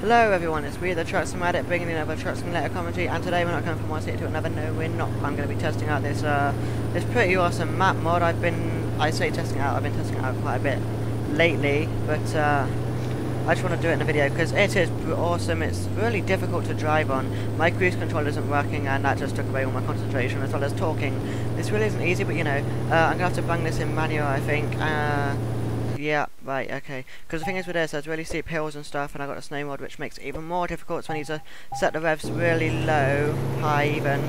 Hello everyone, it's me, TheTruckSimAddict, bringing in another Truck Simulator commentary, and today we're not going from one city to another. No, we're not. I'm going to be testing out this pretty awesome map mod. I've been testing it out quite a bit lately, but I just want to do it in a video because it is awesome. It's really difficult to drive on. My cruise control isn't working, and that just took away all my concentration as well as talking. This really isn't easy, but you know, I'm going to have to bang this in manual, I think. Yeah, right, okay. Because the thing is with this, there's really steep hills and stuff, and I got a snow mod, which makes it even more difficult. So I need to set the revs really low, high even.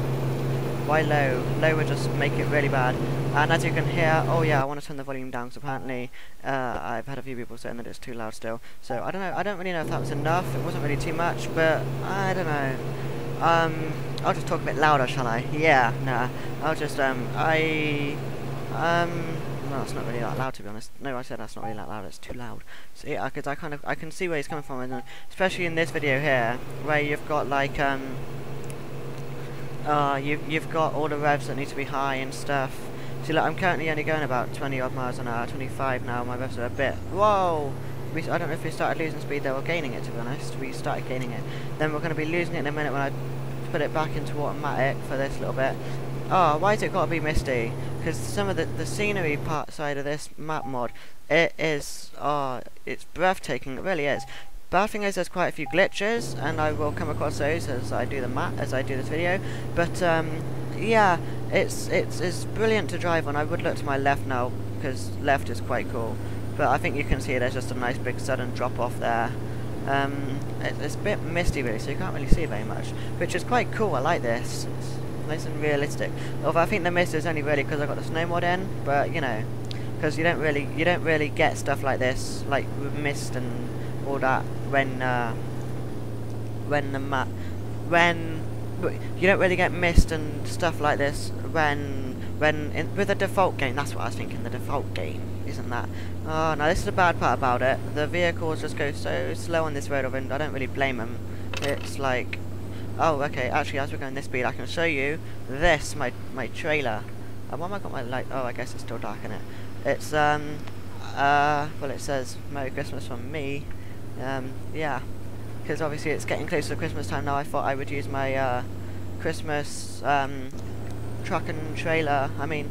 Why low? Low would just make it really bad. And as you can hear, oh yeah, I want to turn the volume down, because apparently I've had a few people saying that it's too loud still. So I don't know, I don't really know if that was enough. It wasn't really too much, but I don't know. I'll just talk a bit louder, shall I? Yeah, nah. I'll just, no, it's not really that loud, to be honest. No, I said that's not really that loud. It's too loud. So yeah, because I can see where he's coming from, and especially in this video here, where you've got like you've got all the revs that need to be high and stuff. See, look, I'm currently only going about 20 odd miles an hour, 25 now. My revs are a bit. Whoa! I don't know if we started losing speed there or gaining it. To be honest, we started gaining it. Then we're going to be losing it in a minute when I put it back into automatic for this little bit. Oh, why has it got to be misty? Because some of the scenery side of this map mod, it's breathtaking. It really is. Bad thing is there's quite a few glitches, and I will come across those as I do this video. But yeah, it's brilliant to drive on. I would look to my left now because left is quite cool. But I think you can see there's just a nice big sudden drop off there. It's a bit misty really, so you can't really see very much, which is quite cool. I like this. It's nice and realistic. Although I think the mist is only really because I got the snow mod in, but you know, because you don't really get stuff like this, like with mist and all that when you don't really get mist and stuff like this with the default game. That's what I was thinking. The default game, isn't that? Oh no, this is the bad part about it. The vehicles just go so slow on this road, and I don't really blame them. It's like, oh, okay, actually, as we're going this speed, I can show you this, my trailer. Why have I got my light? Oh, I guess it's still dark in it. It's, well, it says Merry Christmas from me. Yeah, because obviously it's getting close to Christmas time now. I thought I would use my, Christmas, truck and trailer. I mean,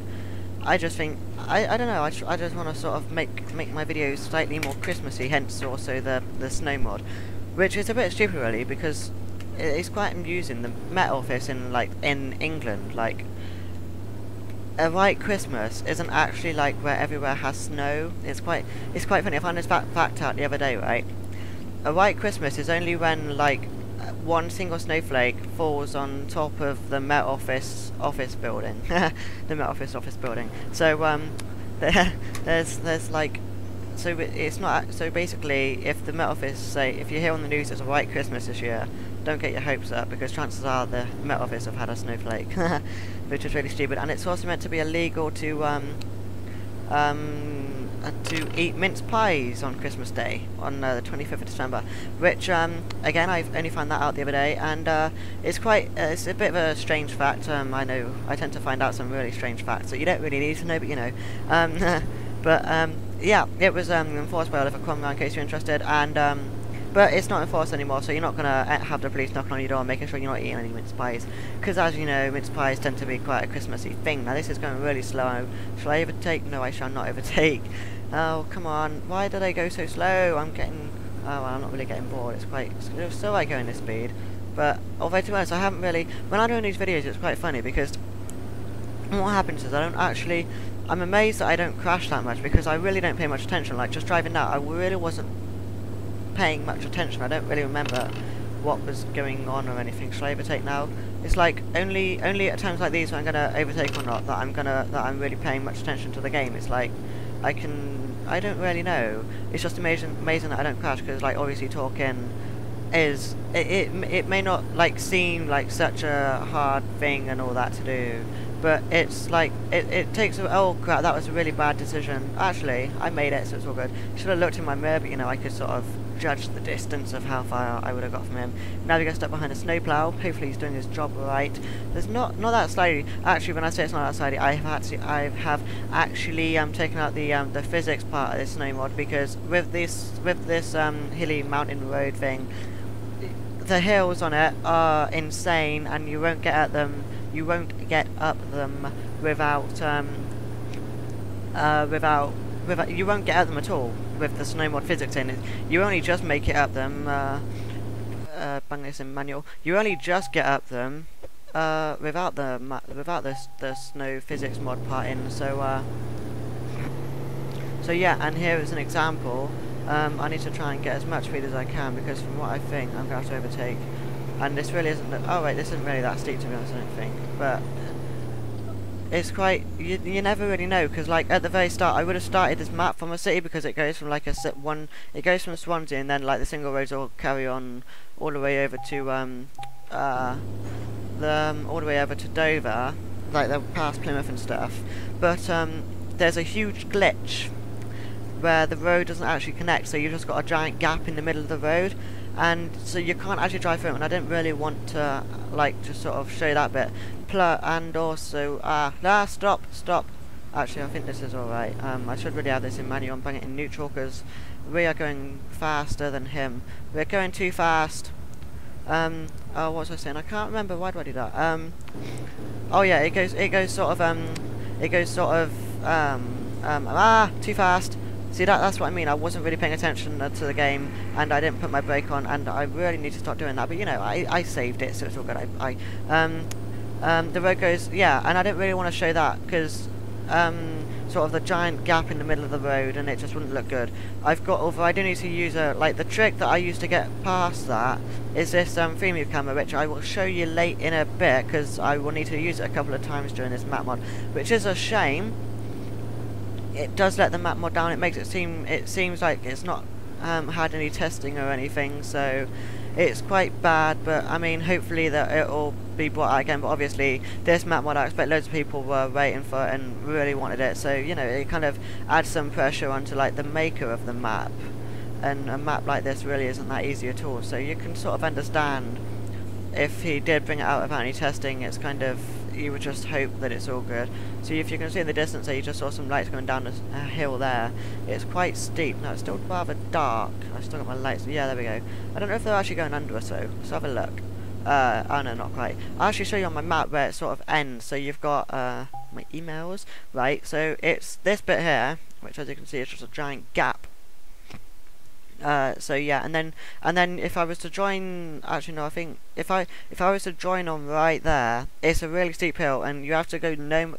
I just think, I don't know, I just want to sort of make my videos slightly more Christmassy, hence also the snow mod. Which is a bit stupid, really, because it's quite amusing. The Met Office in England, like a white Christmas isn't actually like where everywhere has snow. It's quite funny. I found this fact out the other day, right? A white Christmas is only when like one single snowflake falls on top of the Met Office building, the Met Office building. So there's like. So it's not. So basically, if the Met Office say, if you hear on the news it's a white Christmas this year, don't get your hopes up, because chances are the Met Office have had a snowflake, which is really stupid. And it's also meant to be illegal to eat mince pies on Christmas Day, on the 25th of December, which again I've only found that out the other day, and it's a bit of a strange fact. I know I tend to find out some really strange facts that you don't really need to know, but you know. But yeah, it was enforced by Oliver Cromwell, in case you're interested, and but it's not enforced anymore, so you're not gonna have the police knocking on your door and making sure you're not eating any mince pies, because as you know, mince pies tend to be quite a Christmassy thing. Now this is going really slow. Shall I overtake? No, I shall not overtake. Oh, come on, why did I go so slow? I'm not really getting bored. It's still like going this speed, but although to be honest, I haven't really, when I'm doing these videos, it's quite funny, because what happens is I'm amazed that I don't crash that much, because I really don't pay much attention. Like just driving now, I really wasn't paying much attention. I don't really remember what was going on or anything. Shall I overtake now? It's like only at times like these when I'm gonna overtake or not that I'm really paying much attention to the game. It's like I don't really know. It's just amazing that I don't crash, because like obviously talking is it may not like seem like such a hard thing and all that to do, but it's like it takes oh crap, that was a really bad decision. Actually I made it, so it's all good. Should have looked in my mirror, but you know, I could sort of judge the distance of how far I would have got from him. Now we get stuck behind a snowplow. Hopefully he's doing his job right. There's not that slidey. Actually, when I say it's not that slidey, I have actually taken out the physics part of this snow mod, because with this hilly mountain road thing, the hills on it are insane, and you won't get at them. You won't get up them without you won't get at them at all with the snow mod physics in it. You only just make it up them. Bang this in manual. You only just get up them without the snow physics mod part in. So yeah, and here is an example. I need to try and get as much speed as I can, because from what I think I'm going to have to overtake. And this really isn't. Oh wait, this isn't really that steep, to be honest, I don't think. But it's quite. You never really know, because like at the very start, I would have started this map from a city, because it goes from like a one. It goes from Swansea, and then like the single roads all carry on all the way over to all the way over to Dover, like they're past Plymouth and stuff. But there's a huge glitch where the road doesn't actually connect, so you've just got a giant gap in the middle of the road, and so you can't actually drive through it, and I didn't really want to like just sort of show that bit. And also stop. Actually, I think this is alright. I should really have this in manual and bang it in neutral, because we are going faster than him. We're going too fast. Oh, what was I saying? I can't remember. Why do I do that? Oh yeah, it goes sort of too fast. See, that's what I mean. I wasn't really paying attention to the game, and I didn't put my brake on, and I really need to start doing that. But you know, I saved it, so it's all good. The road goes, yeah, and I didn't really want to show that, because sort of the giant gap in the middle of the road, and it just wouldn't look good. Although I do need to use like the trick that I used to get past that is this freemove camera, which I will show you late in a bit, because I will need to use it a couple of times during this map mod, which is a shame. It does let the map mod down. It seems like it's not had any testing or anything, so it's quite bad. But I mean, hopefully that it'll be brought out again. But obviously, this map mod, I expect loads of people were waiting for it and really wanted it. So you know, it kind of adds some pressure onto like the maker of the map. And a map like this really isn't that easy at all. So you can sort of understand if he did bring it out without any testing. It's kind of, you would just hope that it's all good. So if you can see in the distance there, you just saw some lights going down a hill there. It's quite steep. No, it's still rather dark. I've still got my lights. Yeah, there we go. I don't know if they're actually going under us though. Let's have a look. Oh no, not quite. I'll actually show you on my map where it sort of ends. So you've got my emails, right? So it's this bit here, which as you can see is just a giant gap. So yeah, and then if I was to join, actually no, I think if I was to join on right there, it's a really steep hill, and you have to go when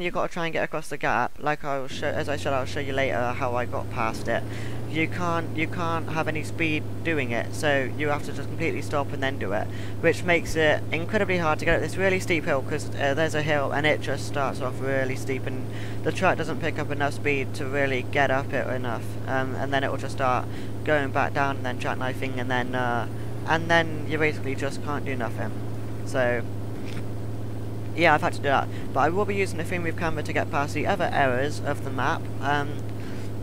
you got to try and get across the gap, like I will show, as I said, I'll show you later how I got past it. You can't have any speed doing it, so you have to just completely stop and then do it, which makes it incredibly hard to get up this really steep hill, because there's a hill and it just starts off really steep, and the truck doesn't pick up enough speed to really get up it enough, and then it will just start going back down and then jackknifing, and then you basically just can't do nothing. So yeah, I've had to do that, but I will be using the freemove camera to get past the other errors of the map.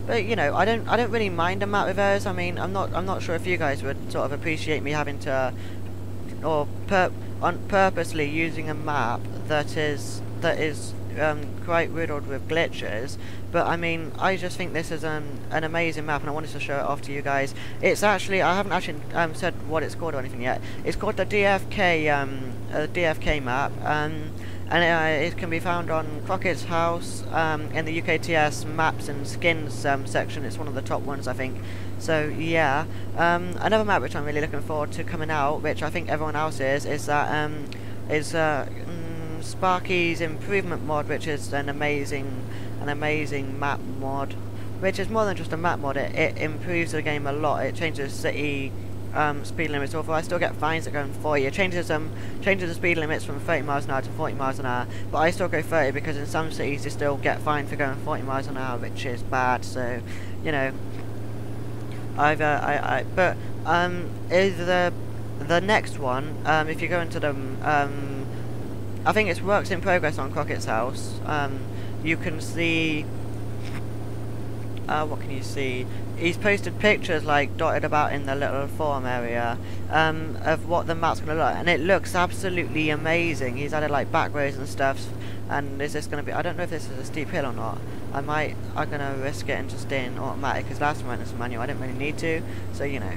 But you know, I don't really mind a map with errors. I mean, I'm not sure if you guys would sort of appreciate me having to, or purposely using a map that is quite riddled with glitches. But I mean, I just think this is an amazing map, and I wanted to show it off to you guys. It's actually, I haven't actually said what it's called or anything yet. It's called the DFK map, and it can be found on Crockett's House in the UKTS Maps and Skins section. It's one of the top ones, I think. So yeah, another map which I'm really looking forward to coming out, which I think everyone else is that Sparky's Improvement mod, which is an amazing map mod, which is more than just a map mod. It improves the game a lot. It changes city speed limits, although I still get fines that go in 40. It changes the speed limits from 30 miles an hour to 40 miles an hour, but I still go 30 because in some cities you still get fined for going 40 miles an hour, which is bad. So you know, is the next one, if you go into the I think it's works in progress on Crockett's House. You can see, what can you see? He's posted pictures like dotted about in the little forum area of what the map's going to look like, and it looks absolutely amazing. He's added like back roads and stuff, and is this going to be, I don't know if this is a steep hill or not. I'm going to risk it and just stay in automatic, because last time I went into manual I didn't really need to, so you know.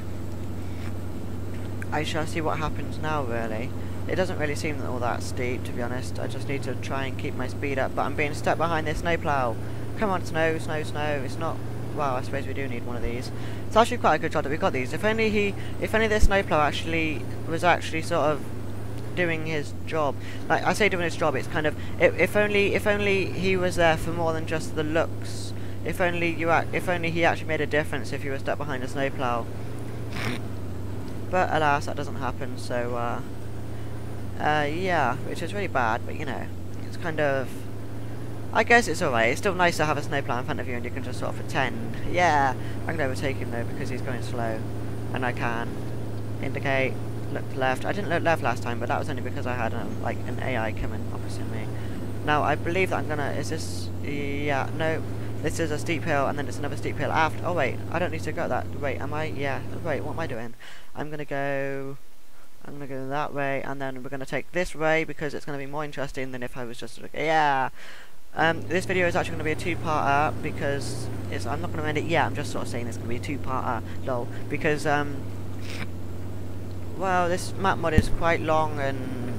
I shall see what happens now, really. It doesn't really seem all that steep, to be honest. I just need to try and keep my speed up, but I'm being stuck behind this snowplow. Come on, snow, snow, snow. It's not... Well, I suppose we do need one of these. It's actually quite a good job that we got these. If only this snowplow actually was actually sort of doing his job. Like, I say doing his job, it's kind of... If only he was there for more than just the looks. If only he actually made a difference if you were stuck behind a snowplow. But alas, that doesn't happen, so, yeah, which is really bad, but you know, it's kind of... I guess it's alright. It's still nice to have a snowplow in front of you and you can just sort of pretend. Yeah, I can overtake him though because he's going slow. And I can indicate, look left. I didn't look left last time, but that was only because I had like an AI coming opposite me. Now, I believe that I'm gonna... Is this... Yeah, no. This is a steep hill and then it's another steep hill after... Oh wait, I don't need to go that... Wait, am I... Yeah, wait, what am I doing? I'm gonna go that way, and then we're gonna take this way because it's gonna be more interesting than if I was just... Yeah! This video is actually going to be a two-parter because I'm not going to end it yet. I'm just sort of saying it's going to be a two-parter, lol. Because well, this map mod is quite long and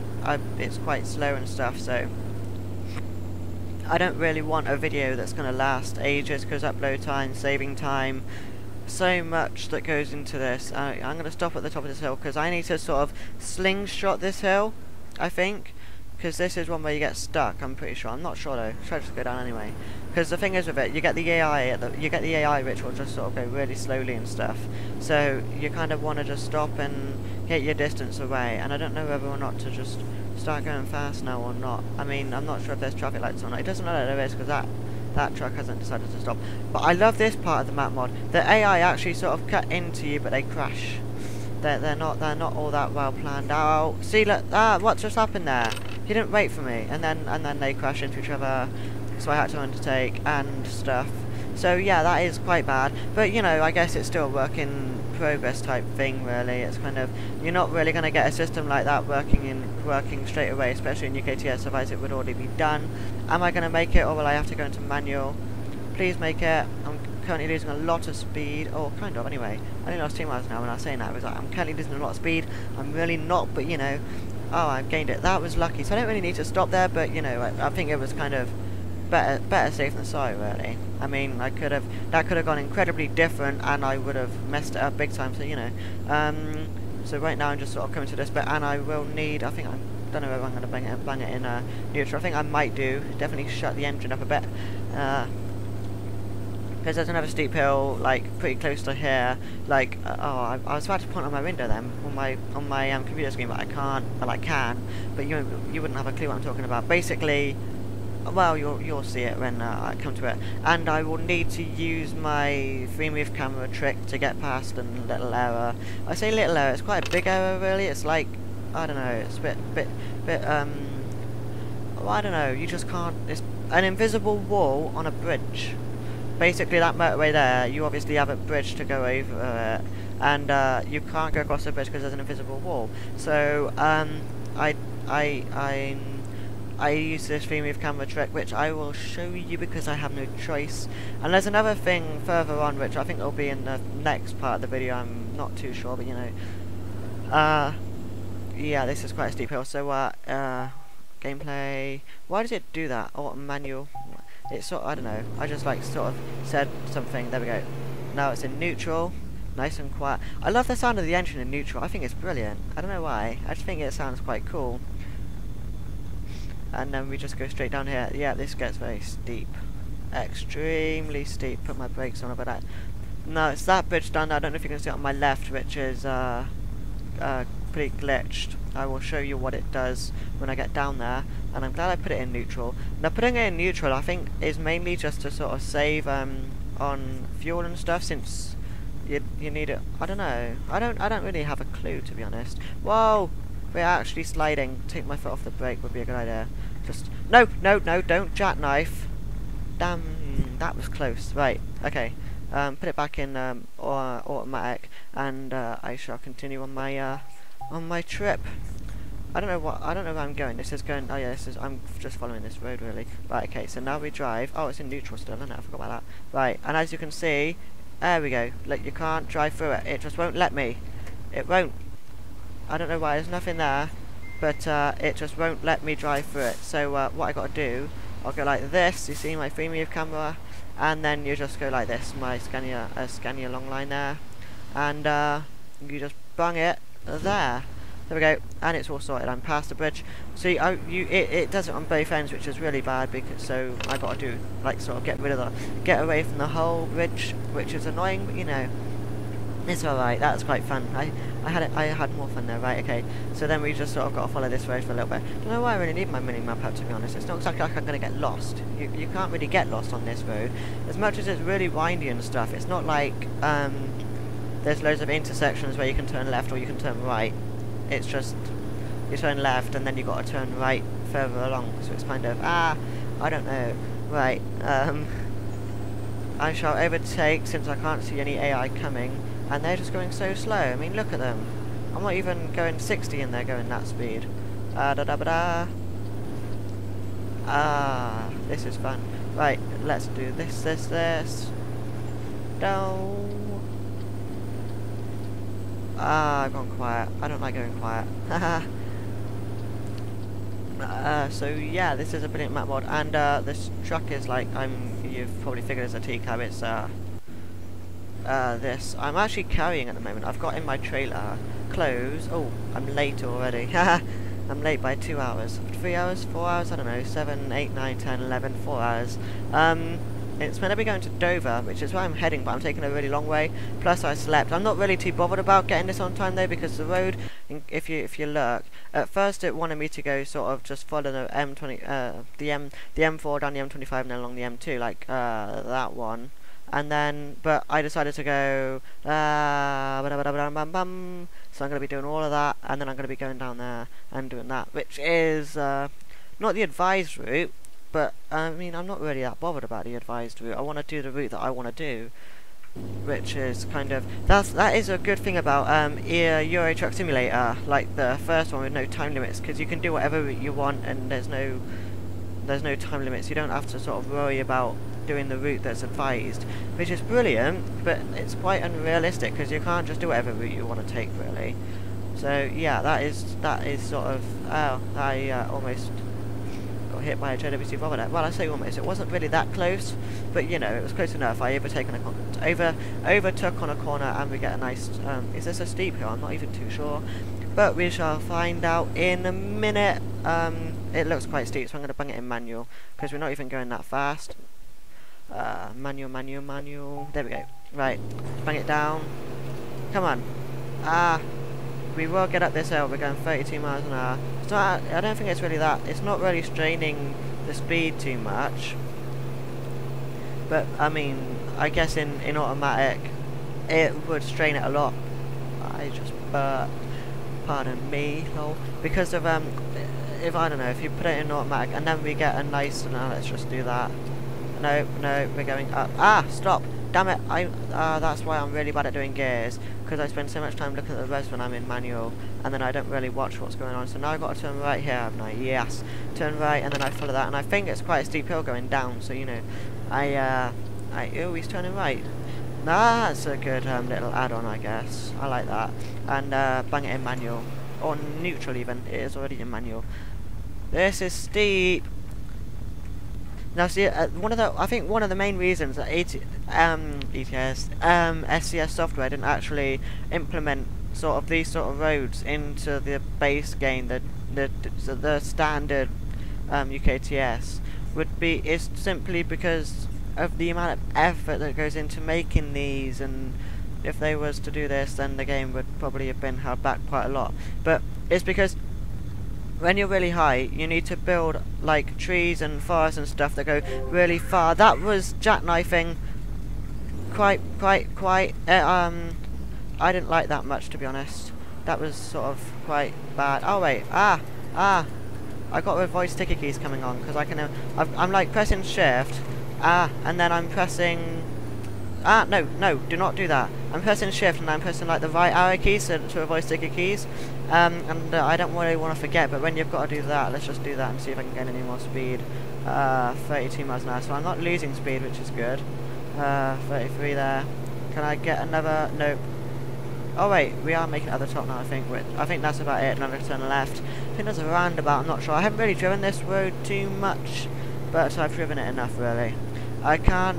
it's quite slow and stuff. So I don't really want a video that's going to last ages because upload time, saving time, so much that goes into this. I'm going to stop at the top of this hill because I need to sort of slingshot this hill, I think. Because this is one where you get stuck, I'm pretty sure. I'm not sure though. Try to just go down anyway. Because the thing is with it, you get the AI which will just sort of go really slowly and stuff. So you kind of want to just stop and get your distance away. And I don't know whether or not to just start going fast now or not. I mean, I'm not sure if there's traffic lights or not. It doesn't look like there is because that truck hasn't decided to stop. But I love this part of the map mod. The AI actually sort of cut into you, but they crash. They're not all that well planned out. See, look, what just happened there? He didn't wait for me, and then they crash into each other, so I had to undertake and stuff. So yeah, that is quite bad. But you know, I guess it's still a work in progress type thing, really. It's kind of, you're not really going to get a system like that working straight away, especially in UKTS, otherwise it would already be done. Am I going to make it, or will I have to go into manual? Please make it. I'm currently losing a lot of speed, or kind of anyway. I only lost 2 miles now when I was saying that. I was like, I'm currently losing a lot of speed. I'm really not, but you know. Oh, I've gained it. That was lucky. So I don't really need to stop there, but you know, I think it was kind of better safe than sorry, really. I mean, that could have gone incredibly different, and I would have messed it up big time. So you know, so right now I'm just sort of coming to this bit, and I will need. I don't know whether I'm going to bang it in neutral. I think I might do. Definitely shut the engine up a bit. Because there's another steep hill, like pretty close to here. Like, I was about to point on my window then on my computer screen, but I can't. Well, I can, but you wouldn't have a clue what I'm talking about. Basically, well, you'll see it when I come to it. And I will need to use my free-move camera trick to get past a little error. I say little error. It's quite a big error, really. It's like, I don't know. It's a bit. Well, I don't know. You just can't. It's an invisible wall on a bridge. Basically, that motorway there, you obviously have a bridge to go over it, and you can't go across the bridge because there's an invisible wall. So I use this free-move camera trick, which I will show you because I have no choice. And there's another thing further on, which I think will be in the next part of the video. I'm not too sure, but you know, yeah, this is quite a steep hill. So gameplay. Why does it do that? Or manual? It's sort of, I don't know, I just like sort of said something, there we go. Now it's in neutral, nice and quiet. I love the sound of the engine in neutral, I think it's brilliant. I don't know why, I just think it sounds quite cool. And then we just go straight down here. Yeah, this gets very steep. Extremely steep. Put my brakes on it, but that... No, it's that bridge down there, I don't know if you can see it on my left, which is pretty glitched. I will show you what it does when I get down there, and I'm glad I put it in neutral. Now, putting it in neutral, I think, is mainly just to sort of save on fuel and stuff, since you need it. I don't know. I don't really have a clue, to be honest. Whoa, we're actually sliding. Take my foot off the brake would be a good idea. Just no, don't jackknife. Damn, that was close. Right, okay. Put it back in automatic, and I shall continue on my trip. I don't know where I'm going. This is going. Oh yeah, I'm just following this road really. Right. Okay. So now we drive. Oh, it's in neutral still, isn't it? I forgot about that. Right. And as you can see, there we go. Like, you can't drive through it. It just won't let me. It won't. I don't know why, there's nothing there, but it just won't let me drive through it. So what I got to do, I'll go like this, you see my free move camera, and then you just go like this, my Scania long line there, and you just bung it there. There we go, and it's all sorted. I'm past the bridge. See, it does it on both ends, which is really bad, because so I got to do like sort of get away from the whole bridge, which is annoying, but you know, it's all right. That's quite fun. I had more fun there. Right, okay. So then we just sort of got to follow this road for a little bit. Don't know why I really need my mini map up, to be honest. It's not exactly like I'm going to get lost. You can't really get lost on this road, as much as it's really windy and stuff. It's not like there's loads of intersections where you can turn left or you can turn right. It's just you turn left and then you got to turn right further along. So it's kind of I don't know. Right. I shall overtake since I can't see any AI coming, and they're just going so slow. I mean, look at them. I'm not even going 60 and they're going that speed. This is fun. Right, let's do this. No. I've gone quiet. I don't like going quiet. So yeah, this is a brilliant map mod, and this truck is like, you've probably figured it's a T-cab. It's this. I'm actually carrying at the moment. I've got in my trailer clothes. Oh, I'm late already. I'm late by 2 hours. 3 hours? 4 hours? I don't know. 7, 8, 9, 10, 11, 4 hours. It's meant to be going to Dover, which is where I'm heading, but I'm taking a really long way. Plus I slept. I'm not really too bothered about getting this on time though, because the road, if you look, at first it wanted me to go sort of just follow the M20, the M4 down the M25 and then along the M2, like that one. And then, but I decided to go, so I'm going to be doing all of that, and then I'm going to be going down there and doing that, which is not the advised route. But, I mean, I'm not really that bothered about the advised route. I want to do the route that I want to do, which is kind of... That is a good thing about Euro Truck Simulator, like the first one with no time limits, because you can do whatever route you want, and there's no time limits. You don't have to sort of worry about doing the route that's advised, which is brilliant, but it's quite unrealistic, because you can't just do whatever route you want to take, really. So, yeah, that is sort of... Oh, I almost... got hit by a JWC bomber there. Well, I say almost. It wasn't really that close, but you know, it was close enough. I overtook on a corner, and we get a nice. Is this a steep hill? I'm not even too sure, but we shall find out in a minute. It looks quite steep, so I'm going to bung it in manual because we're not even going that fast. Manual. There we go. Right, bang it down. Come on. We will get up this hill. We're going 32 miles an hour. It's not, I don't think it's really that. It's not really straining the speed too much. But I mean, I guess in automatic, it would strain it a lot. I just burped. Pardon me, lol. Because of if I don't know, if you put it in automatic and then we get a nice. No, let's just do that. No, we're going up. Stop. Damn it, that's why I'm really bad at doing gears, because I spend so much time looking at the revs when I'm in manual, and then I don't really watch what's going on. So now I've got to turn right here, haven't I? Yes. Turn right, and then I follow that, and I think it's quite a steep hill going down, so you know, oh, he's turning right. That's a good little add-on, I guess. I like that. And bang it in manual, or neutral even, it is already in manual. This is steep. Now, see, I think one of the main reasons that SCS software didn't actually implement sort of these sort of roads into the base game, the standard UKTS, is simply because of the amount of effort that goes into making these, and if they was to do this, then the game would probably have been held back quite a lot. But it's because when you're really high, you need to build like trees and forests and stuff that go really far. That was jackknifing quite I didn't like that much, to be honest. That was sort of quite bad. Oh wait, I got the voice sticker keys coming on, because I can I'm like pressing shift, and then I'm pressing no, do not do that. I'm pressing shift and I'm pressing like the right arrow keys to avoid sticker keys, and I don't really want to forget, but when you've got to do that, let's just do that and see if I can get any more speed. 32 miles an hour, so I'm not losing speed, which is good. 33 there. Can I get another? Nope. Oh wait, we are making it at the top now, I think. I think that's about it, and I'm going to turn left. I think there's a roundabout, I'm not sure. I haven't really driven this road too much, but I've driven it enough, really. I can't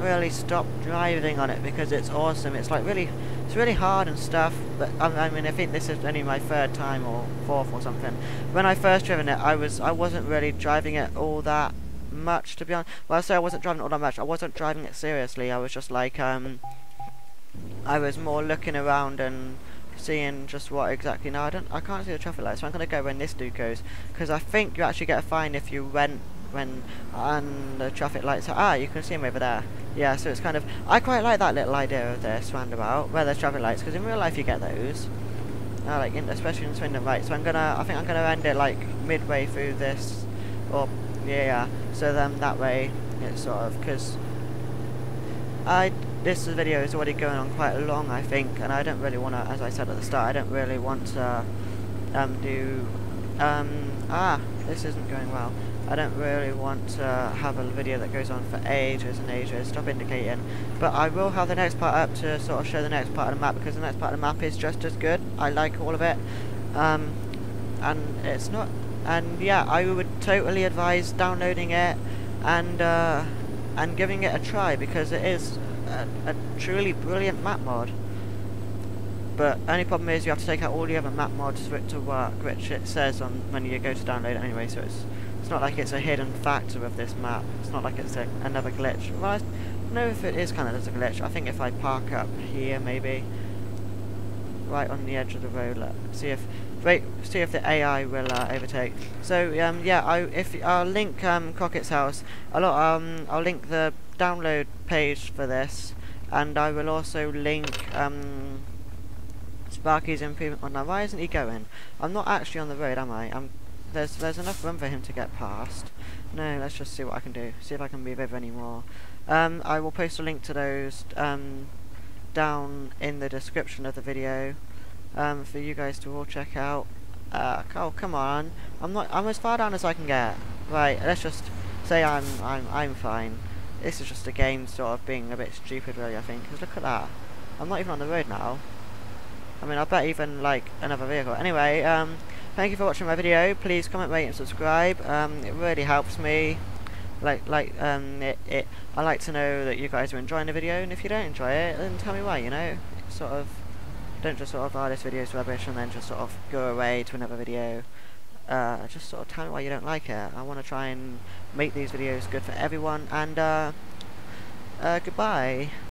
really stop driving on it because it's awesome. It's like it's really hard and stuff, but I mean, I think this is only my third time or fourth or something. When I first driven it, I wasn't really driving it all that much, to be honest. Well, I say I wasn't driving it all that much. I wasn't driving it seriously. I was just like, I was more looking around and seeing just what exactly. Now I can't see the traffic lights, so I'm gonna go when this dude goes, because I think you actually get a fine if you went when the traffic lights are. You can see them over there. Yeah, so it's kind of, I quite like that little idea of this roundabout where there's traffic lights, because in real life you get those, like especially in Swindon. Right, so I think I'm gonna end it like midway through this, or yeah, so then that way it's sort of, because this video is already going on quite long, I think, and I don't really want to, as I said at the start, I don't really want to this isn't going well. I don't really want to have a video that goes on for ages and ages. Stop indicating. But I will have the next part up to sort of show the next part of the map, because the next part of the map is just as good. I like all of it. And it's not... And yeah, I would totally advise downloading it and giving it a try, because it is a truly brilliant map mod. But only problem is you have to take out all the other map mods for it to work, which it says on when you go to download it anyway, so it's not like it's a hidden factor of this map. It's not like it's another glitch. Well, I don't know if it is kind of as a glitch. I think if I park up here, maybe right on the edge of the road, see if the AI will overtake. So yeah, I'll link Crockett's house. I'll link the download page for this, and I will also link Sparky's improvement on. Now, why isn't he going? I'm not actually on the road, am I? There's enough room for him to get past. No, let's just see what I can do. See if I can move over any more. I will post a link to those down in the description of the video for you guys to all check out. Oh, come on! I'm as far down as I can get. Right, let's just say I'm fine. This is just a game sort of being a bit stupid, really. I think. Because look at that. I'm not even on the road now. I mean, I bet even like another vehicle. Anyway, thank you for watching my video. Please comment, rate, and subscribe. It really helps me. I like to know that you guys are enjoying the video, and if you don't enjoy it, then tell me why. You know, sort of, don't just sort of, oh, this video's rubbish, and then just sort of go away to another video. Just sort of tell me why you don't like it. I want to try and make these videos good for everyone. And goodbye.